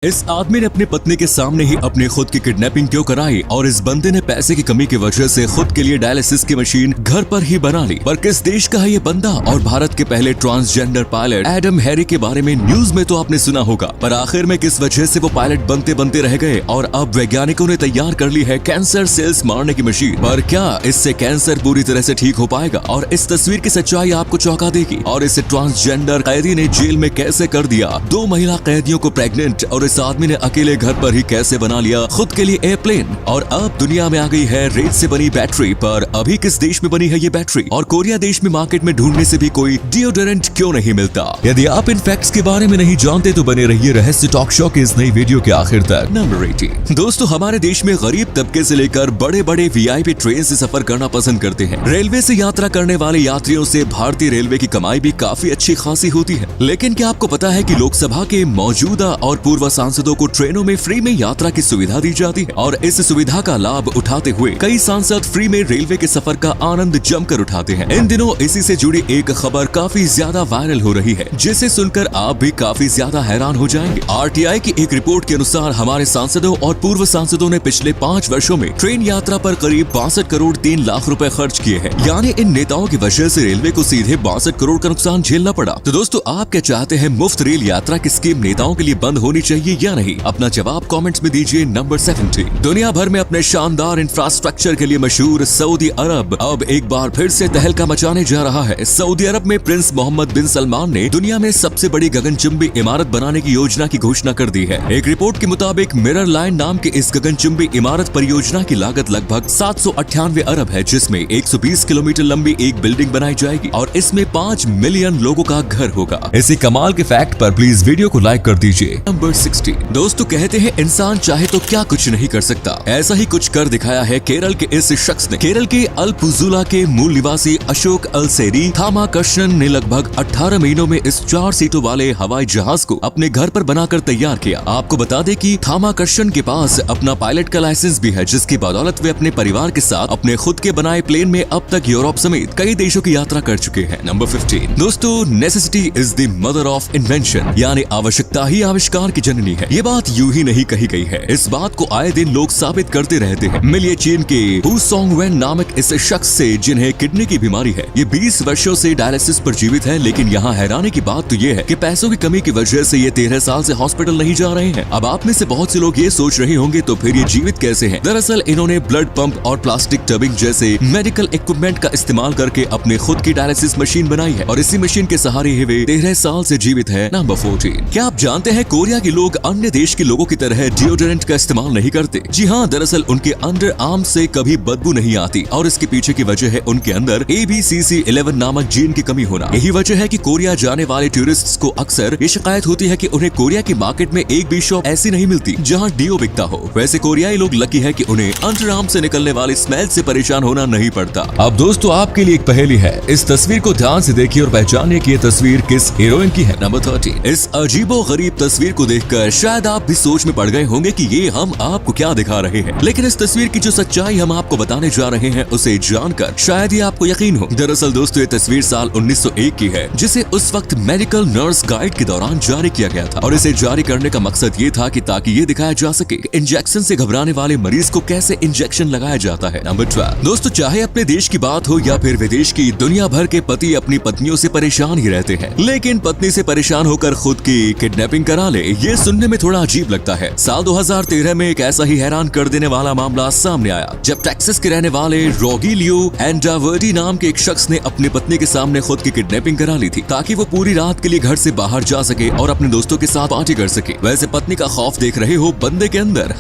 इस आदमी ने अपनी पत्नी के सामने ही अपनी खुद की किडनैपिंग क्यों कराई और इस बंदे ने पैसे की कमी की वजह से खुद के लिए डायलिसिस की मशीन घर पर ही बना ली। पर किस देश का है ये बंदा? और भारत के पहले ट्रांसजेंडर पायलट एडम हैरी के बारे में न्यूज में तो आपने सुना होगा, पर आखिर में किस वजह से वो पायलट बनते बनते रह गए और अब वैज्ञानिकों ने तैयार कर ली है कैंसर सेल्स मारने की मशीन। पर क्या इससे कैंसर पूरी तरह से ठीक हो पाएगा? और इस तस्वीर की सच्चाई आपको चौंका देगी। और इसे ट्रांसजेंडर कैदी ने जेल में कैसे कर दिया, 2 महिला कैदियों को प्रेग्नेंट, और इस आदमी ने अकेले घर पर ही कैसे बना लिया खुद के लिए एयरप्लेन। और अब दुनिया में आ गई है रेत से बनी बैटरी। पर अभी किस देश में बनी है ये बैटरी? और कोरिया देश में मार्केट में ढूंढने से भी कोई डिओडोरेंट क्यों नहीं मिलता? यदि आप इन फैक्ट्स के बारे में नहीं जानते तो बने रहिए रहस्य टॉक शो के इस नई वीडियो के आखिर तक। नंबर 18। दोस्तों, हमारे देश में गरीब तबके से लेकर बड़े बड़े वीआईपी ट्रेन से सफर करना पसंद करते हैं। रेलवे से यात्रा करने वाले यात्रियों से भारतीय रेलवे की कमाई भी काफी अच्छी खासी होती है। लेकिन क्या आपको पता है कि लोकसभा के मौजूदा और पूर्व सांसदों को ट्रेनों में फ्री में यात्रा की सुविधा दी जाती है? और इस सुविधा का लाभ उठाते हुए कई सांसद फ्री में रेलवे के सफर का आनंद जमकर उठाते हैं। इन दिनों इसी से जुड़ी एक खबर काफी ज्यादा वायरल हो रही है, जिसे सुनकर आप भी काफी ज्यादा हैरान हो जाएंगे। आरटीआई की एक रिपोर्ट के अनुसार हमारे सांसदों और पूर्व सांसदों ने पिछले 5 वर्षों में ट्रेन यात्रा पर करीब 62 करोड़ 3 लाख रुपए खर्च किए हैं। यानी इन नेताओं की वजह से रेलवे को सीधे 62 करोड़ का नुकसान झेलना पड़ा। तो दोस्तों, आप क्या चाहते हैं, मुफ्त रेल यात्रा की स्कीम नेताओं के लिए बंद होनी चाहिए या नहीं? अपना जवाब कमेंट्स में दीजिए। नंबर 17। दुनिया भर में अपने शानदार इंफ्रास्ट्रक्चर के लिए मशहूर सऊदी अरब अब एक बार फिर से तहलका मचाने जा रहा है। सऊदी अरब में प्रिंस मोहम्मद बिन सलमान ने दुनिया में सबसे बड़ी गगनचुंबी इमारत बनाने की योजना की घोषणा कर दी है। एक रिपोर्ट के मुताबिक मिरर लाइन नाम के इस गगनचुंबी इमारत परियोजना की लागत लगभग 798 अरब है, जिसमें 120 किलोमीटर लंबी एक बिल्डिंग बनाई जाएगी और इसमें 5 मिलियन लोगों का घर होगा। इसी कमाल के फैक्ट पर प्लीज वीडियो को लाइक कर दीजिए। नंबर 16। दोस्तों, कहते हैं इंसान चाहे तो क्या कुछ नहीं कर सकता, ऐसा ही कुछ कर दिखाया है केरल के इस शख्स ने। केरल के अल्पुजुला के मूल निवासी अशोक अलसेरी थामाकृष्णन ने लगभग 18 महीनों में इस 4 सीटों वाले हवाई जहाज को अपने घर पर बनाकर तैयार किया। आपको बता दें कि थामाकृष्णन के पास अपना पायलट का लाइसेंस भी है, जिसकी बदौलत वे अपने परिवार के साथ अपने खुद के बनाए प्लेन में अब तक यूरोप समेत कई देशों की यात्रा कर चुके हैं। नंबर 15। दोस्तों, necessity is the mother of invention, यानी आवश्यकता ही आविष्कार की जननी है। ये बात यूं ही नहीं कही गई है, इस बात को आए दिन लोग साबित करते रहते हैं। मिलिए चीन के हु सोंगवेन नामक इस शख्स से, जिन्हें किडनी की बीमारी है। ये 20 वर्षों से डायलिसिस पर जीवित है, लेकिन यहाँ हैरानी की बात तो ये है कि पैसों की कमी की वजह से ये 13 साल से हॉस्पिटल नहीं जा रहे हैं। अब आप में से बहुत से लोग ये सोच रहे होंगे तो फिर ये जीवित कैसे हैं? दरअसल इन्होंने ब्लड पंप और प्लास्टिक टबिंग जैसे मेडिकल इक्विपमेंट का इस्तेमाल करके अपने खुद की डायलिसिस मशीन बनाई है और इसी मशीन के सहारे ही वे 13 साल से जीवित है। नंबर 14। क्या आप जानते हैं कोरिया के लोग अन्य देश के लोगों की तरह डिओडोरेंट का इस्तेमाल नहीं करते? जी हाँ, दरअसल उनके अंडर आर्म से कभी बदबू नहीं आती और इसके पीछे की वजह है उनके अंदर ABCC11 नामक जीन की कमी होना। यही वजह है कि कोरिया जाने वाले टूरिस्ट्स को अक्सर ये शिकायत होती है कि उन्हें कोरिया की मार्केट में एक भी शॉप ऐसी नहीं मिलती जहाँ डीओ बिकता हो। वैसे कोरियाई लोग लकी है कि उन्हें अंडर आर्म से निकलने वाली स्मेल से परेशान होना नहीं पड़ता। अब दोस्तों, आपके लिए एक पहेली है, इस तस्वीर को ध्यान से देखिए और पहचानिए कि ये तस्वीर किस हीरोइन की है। नंबर 13। इस अजीबो गरीब तस्वीर को देखकर शायद आप भी सोच में पड़ गए होंगे कि ये हम आपको क्या दिखा रहे हैं, लेकिन इस तस्वीर की जो सच्चाई हम आपको बताने जा रहे हैं उसे जानकर शायद ही आपको यकीन हो। दरअसल दोस्तों, ये तस्वीर साल 1901 की है, जिसे उस वक्त मेडिकल नर्स गाइड के दौरान जारी किया गया था। और इसे जारी करने का मकसद ये था कि ताकि ये दिखाया जा सके कि इंजेक्शन से घबराने वाले मरीज को कैसे इंजेक्शन लगाया जाता है। नंबर 12। दोस्तों, चाहे अपने देश की बात हो या फिर विदेश की, दुनिया भर के पति अपनी पत्नियों से परेशान ही रहते हैं, लेकिन पत्नी से परेशान होकर खुद की किडनैपिंग करा ले, ये सुनने में थोड़ा अजीब लगता है। साल 2013 में एक ऐसा ही हैरान कर देने वाला मामला सामने आया, जब टेक्सास के रहने वाले रोगिलियो एंडावर्डी नाम के एक शख्स ने अपनी पत्नी के सामने खुद की किडनैपिंग करा ली थी, ताकि वो पूरी रात के लिए घर से बाहर जा सके और अपने दोस्तों के साथ पार्टी कर सके। वैसे पत्नी का खौफ देख रहे हो बंदे के अंदर।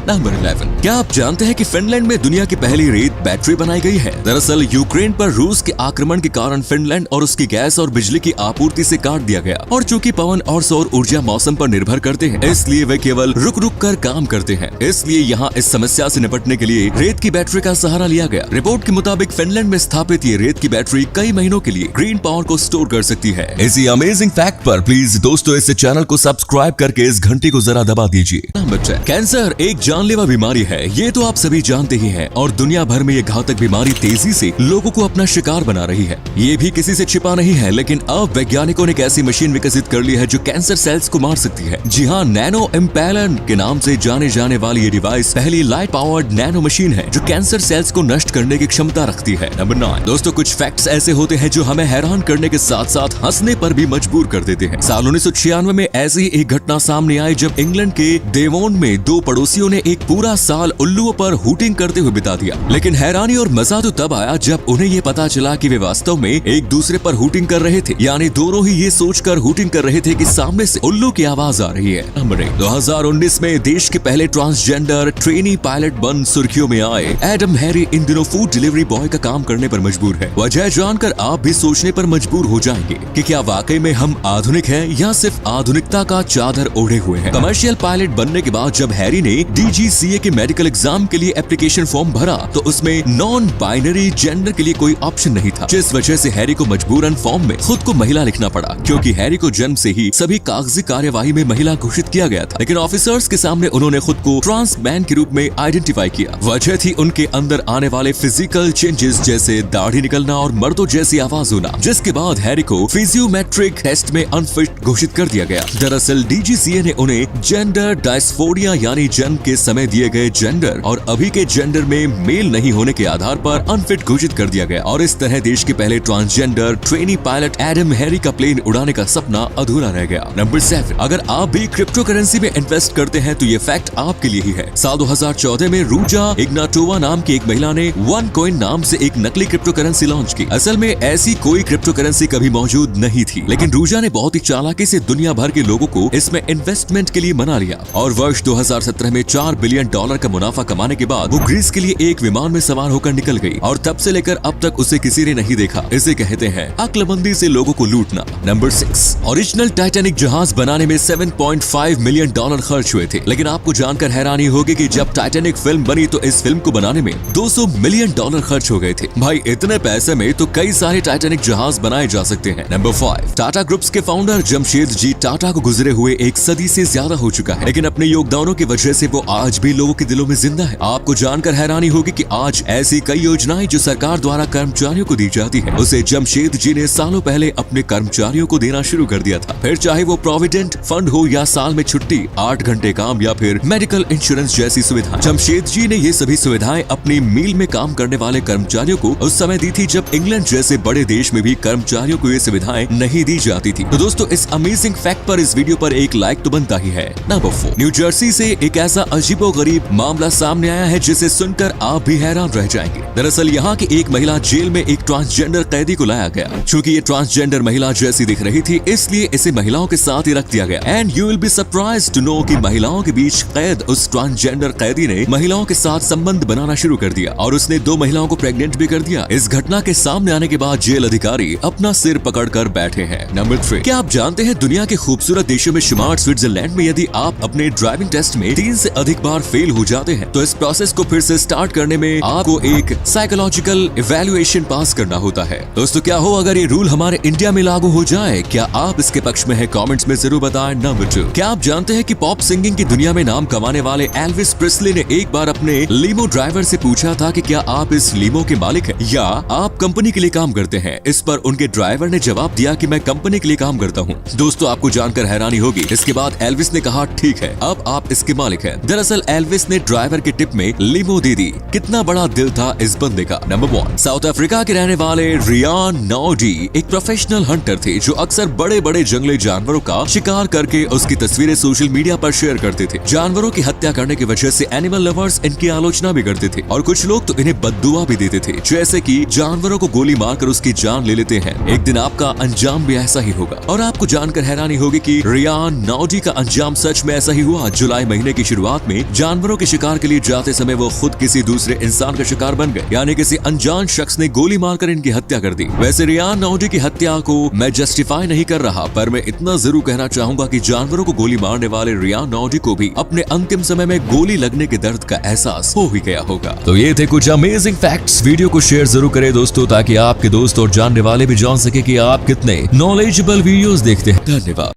नंबर 11। क्या आप जानते हैं कि फिनलैंड में दुनिया की पहली रेत बैटरी बनाई गई है? दरअसल यूक्रेन पर रूस के आक्रमण के कारण फिनलैंड और उसकी गैस और बिजली की आपूर्ति से काट दिया गया, और चूंकि पवन और सौर ऊर्जा मौसम पर निर्भर करते हैं, इसलिए वे केवल रुक रुक कर काम करते हैं। इसलिए यहाँ इस समस्या से निपटने के लिए रेत की बैटरी का सहारा लिया गया। रिपोर्ट के मुताबिक फिनलैंड में स्थापित ये रेत की बैटरी कई महीनों के लिए ग्रीन पावर को स्टोर कर सकती है। इसी अमेजिंग फैक्ट पर प्लीज दोस्तों इस चैनल को सब्सक्राइब करके इस घंटी को जरा दबा दीजिए। नंबर 10। कैंसर एक जानलेवा बीमारी है, ये तो आप सभी जानते ही हैं, और दुनिया भर में ये घातक बीमारी तेजी से लोगों को अपना शिकार बना रही है। ये भी किसी से छिपा नहीं है, लेकिन अब वैज्ञानिकों ने एक ऐसी मशीन विकसित कर ली है जो कैंसर सेल्स को मार सकती है। जी हाँ, नैनो इम्पेलर के नाम से जाने जाने वाली ये डिवाइस पहली लाइट पावर्ड नैनो मशीन है जो कैंसर सेल्स को नष्ट करने की क्षमता रखती है। नंबर 9 दोस्तों, कुछ फैक्ट्स ऐसे होते हैं जो हमें हैरान करने के साथ साथ हंसने पर भी मजबूर कर देते हैं। साल 1996 में ऐसी ही एक घटना सामने आई जब इंग्लैंड के देवोन में दो पड़ोसियों ने एक पूरा साल उल्लुओं पर हुटिंग करते हुए बिता दिया। लेकिन हैरानी और मजा तो तब आया जब उन्हें ये पता चला कि वे वास्तव में एक दूसरे पर हुटिंग कर रहे थे, यानी दोनों ही ये सोचकर हुटिंग कर रहे थे कि सामने से उल्लू की आवाज आ रही है। नंबर 1 2019 में देश के पहले ट्रांसजेंडर ट्रेनी पायलट बन सुर्खियों में आए एडम हैरी इन दिनों फूड डिलीवरी बॉय का काम करने पर मजबूर है। वजह जानकर आप भी सोचने पर मजबूर हो जाएंगे कि क्या वाकई में हम आधुनिक हैं या सिर्फ आधुनिकता का चादर ओढ़े हुए हैं। कमर्शियल पायलट बनने के बाद जब हैरी ने DGCA के मेडिकल एग्जाम के लिए एप्लीकेशन फॉर्म भरा तो उसमें नॉन बाइनरी जेंडर के लिए कोई ऑप्शन नहीं था, जिस वजह से हैरी को मजबूरन फॉर्म में खुद को महिला लिखना पड़ा, क्योंकि हैरी को जन्म से ही सभी कागजी कार्यवाही में महिला घोषित किया गया था। लेकिन ऑफिसर्स के सामने उन्होंने खुद को ट्रांस मैन के रूप में आइडेंटिफाई किया। वजह थी उनके अंदर आने वाले फिजिकल चेंजेस जैसे दाढ़ी निकलना और मर्दों जैसी आवाज होना, जिसके बाद हैरी को फिजियोमेट्रिक टेस्ट में अनफिट घोषित कर दिया गया। दरअसल DGCA ने उन्हें जेंडर डायस्फोरिया यानी जन्म के समय दिए गए जेंडर और अभी के जेंडर में मेल नहीं होने के आधार पर अनफिट घोषित कर दिया गया और इस तरह देश के पहले transgender trainee pilot Adam Harry का प्लेन उड़ाने का सपना अधूरा रह गया। नंबर 7 अगर आप भी क्रिप्टो करेंसी में इन्वेस्ट करते हैं तो ये फैक्ट आपके लिए ही है। साल 2014 में रूजा इग्नाटोवा नाम की एक महिला ने OneCoin नाम से एक नकली क्रिप्टो करेंसी लॉन्च की। असल में ऐसी कोई क्रिप्टो करेंसी कभी मौजूद नहीं थी, लेकिन रूजा ने बहुत ही चालाकी से दुनिया भर के लोगों को इसमें इन्वेस्टमेंट के लिए मना लिया और वर्ष 2017 में $4 बिलियन का मुनाफा कमाने के बाद वो ग्रीस के लिए एक विमान में सवार होकर निकल गई और तब से लेकर अब तक उसे किसी ने नहीं देखा। इसे कहते हैं अक्लमंदी से लोगों को लूटना। नंबर 6 ओरिजिनल टाइटैनिक जहाज बनाने में $7.5 मिलियन खर्च हुए थे, लेकिन आपको जानकर हैरानी होगी कि जब टाइटैनिक फिल्म बनी तो इस फिल्म को बनाने में $200 मिलियन खर्च हो गए थे। भाई इतने पैसे में तो कई सारे टाइटैनिक जहाज बनाए जा सकते हैं। नंबर 5 टाटा ग्रुप्स के फाउंडर जमशेदजी टाटा को गुजरे हुए एक सदी से ज्यादा हो चुका है, लेकिन अपने योगदानों की वजह से वो आज भी लोगों के दिलों में जिंदा है। आपको जानकर हैरानी होगी कि आज ऐसी कई योजनाएं जो सरकार द्वारा कर्मचारियों को दी जाती है उसे जमशेदजी ने सालों पहले अपने कर्मचारियों को देना शुरू कर दिया था। फिर चाहे वो प्रोविडेंट फंड हो या साल में छुट्टी, 8 घंटे काम या फिर मेडिकल इंश्योरेंस जैसी सुविधाएं, जमशेदजी ने ये सभी सुविधाएं अपनी मील में काम करने वाले कर्मचारियों को उस समय दी थी जब इंग्लैंड जैसे बड़े देश में भी कर्मचारियों को ये सुविधाएं नहीं दी जाती थी। तो दोस्तों इस अमेजिंग फैक्ट पर इस वीडियो पर एक लाइक तो बनता ही है। नंबर 4 न्यू जर्सी से एक ऐसा अजीबोगरीब मामला सामने आया है जिसे सुनकर आप भी हैरान रह जाएंगे। दरअसल यहाँ की एक महिला जेल में एक ट्रांसजेंडर कैदी को लाया गया। चूंकि ये ट्रांसजेंडर महिला जैसी दिख रही थी इसलिए इसे महिलाओं के साथ ही रख दिया गया। And you will be surprised to know कि महिलाओं के बीच कैद उस ट्रांसजेंडर कैदी ने महिलाओं के साथ संबंध बनाना शुरू कर दिया और उसने 2 महिलाओं को प्रेग्नेंट भी कर दिया। इस घटना के सामने आने के बाद जेल अधिकारी अपना सिर पकड़कर बैठे हैं। नंबर 3 क्या आप जानते हैं दुनिया के खूबसूरत देशों में शुमार स्विट्जरलैंड में यदि आप अपने ड्राइविंग टेस्ट में 3 से अधिक बार फेल हो जाते हैं तो इस प्रोसेस को फिर से स्टार्ट करने में आपको एक साइकोलॉजिकल इवैल्यूएशन पास करना होता है। दोस्तों क्या हो अगर ये रूल हमारे इंडिया में लागू हो जाए? क्या आप इसके पक्ष में है? कमेंट्स में जरूर बताएं। नंबर 2 क्या आप जानते हैं कि पॉप सिंगिंग की दुनिया में नाम कमाने वाले एल्विस प्रेस्ली ने एक बार अपने लीमो ड्राइवर से पूछा था कि क्या आप इस लीमो के मालिक हैं या आप कंपनी के लिए काम करते हैं? इस पर उनके ड्राइवर ने जवाब दिया कि मैं कंपनी के लिए काम करता हूँ। दोस्तों आपको जानकर हैरानी होगी, इसके बाद एल्विस ने कहा ठीक है अब आप इसके मालिक हैं। दरअसल एल्विस ने ड्राइवर के टिप में लीमो दे दी। कितना बड़ा दिल था इस बंदे का। नंबर 1 साउथ अफ्रीका के रहने वाले रियान नॉडी एक प्रोफेशनल हंटर थे जो अक्सर बड़े बड़े जंगली जानवरों का शिकार करके उसकी तस्वीरें सोशल मीडिया पर शेयर करते थे। जानवरों की हत्या करने की वजह से एनिमल लवर्स इनकी आलोचना भी करते थे और कुछ लोग तो इन्हें बद्दुआ भी देते थे, जैसे कि जानवरों को गोली मारकर उसकी जान ले लेते हैं। एक दिन आपका अंजाम भी ऐसा ही होगा। और आपको जानकर हैरानी होगी कि रियान नॉडी का अंजाम सच में ऐसा ही हुआ। जुलाई महीने की शुरुआत में जानवरों के शिकार के लिए जाते समय वो खुद किसी दूसरे इंसान का शिकार बन गए, यानी किसी अनजान शख्स ने गोली मारकर इनकी हत्या कर दी। वैसे रियान नॉडी की हत्या को मैं जस्टिफाई नहीं कर रहा, पर मैं इतना जरूर कहना चाहूंगा कि जानवरों को गोली मारने वाले रियान नॉडी को भी अपने अंतिम समय में गोली लगने के दर्द का एहसास हो ही गया होगा। तो ये थे कुछ अमेजिंग फैक्ट्स। वीडियो को शेयर जरूर करें दोस्तों ताकि आपके दोस्त और जानने वाले भी जान सके कि आप कितने नॉलेजेबल वीडियोस देखते हैं। धन्यवाद।